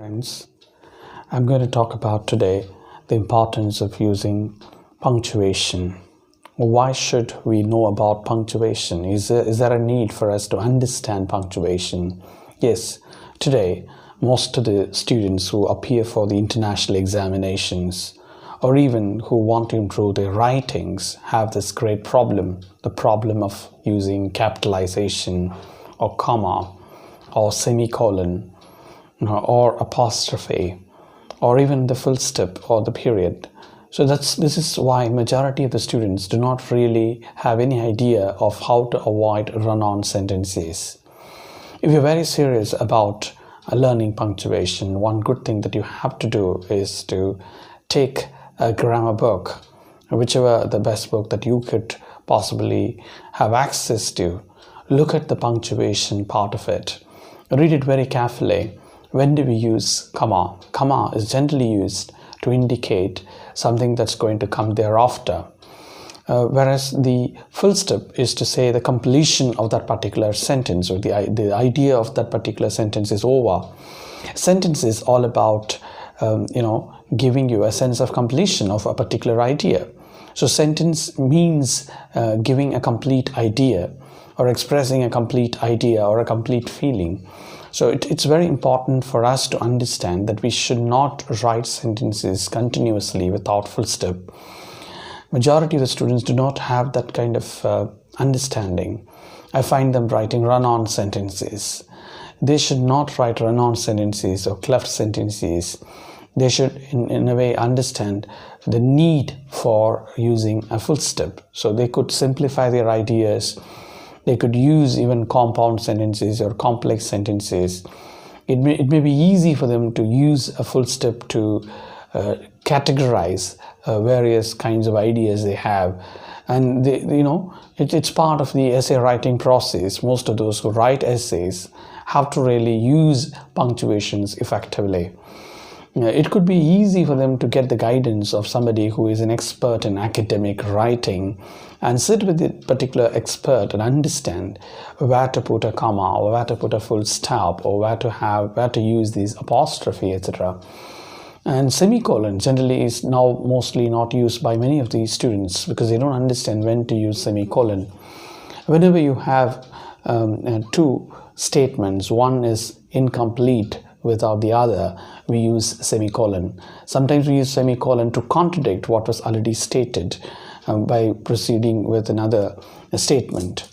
Friends, I'm going to talk about today the importance of using punctuation. Why should we know about punctuation? Is there a need for us to understand punctuation? Yes, today most of the students who appear for the international examinations or even who want to improve their writings have this great problem, the problem of using capitalization or comma or semicolon or apostrophe, or even the full stop or the period. So this is why majority of the students do not really have any idea of how to avoid run-on sentences. If you're very serious about learning punctuation, one good thing that you have to do is to take a grammar book, whichever the best book that you could possibly have access to. Look at the punctuation part of it. Read it very carefully. When do we use comma? Comma is generally used to indicate something that's going to come thereafter. Whereas the full stop is to say the completion of that particular sentence, or the idea of that particular sentence is over. Sentence is all about giving you a sense of completion of a particular idea. So sentence means giving a complete idea or expressing a complete idea or a complete feeling. So it's very important for us to understand that we should not write sentences continuously without full stop. Majority of the students do not have that kind of understanding. I find them writing run-on sentences. They should not write run-on sentences or cleft sentences. They should in a way understand the need for using a full stop. So they could simplify their ideas. They could use even compound sentences or complex sentences. It may be easy for them to use a full stop to categorize various kinds of ideas they have. And it's part of the essay writing process. Most of those who write essays have to really use punctuations effectively. It could be easy for them to get the guidance of somebody who is an expert in academic writing and sit with the particular expert and understand where to put a comma or where to put a full stop or where to use these apostrophe, etc. And semicolon generally is now mostly not used by many of these students because they don't understand when to use semicolon. Whenever you have two statements, one is incomplete without the other, we use semicolon. Sometimes we use semicolon to contradict what was already stated by proceeding with another statement.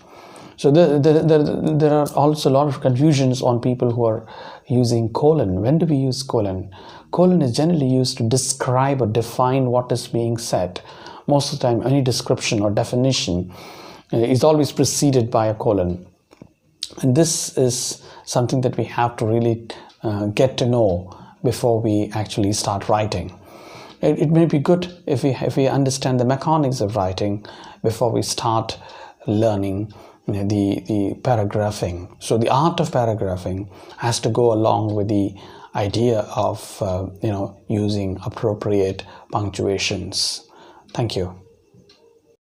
So there are also a lot of confusions on people who are using colon. When do we use colon? Colon is generally used to describe or define what is being said. Most of the time, any description or definition is always preceded by a colon. And this is something that we have to really get to know before we actually start writing. It may be good if we understand the mechanics of writing before we start learning the paragraphing. So the art of paragraphing has to go along with the idea of using appropriate punctuations. Thank you.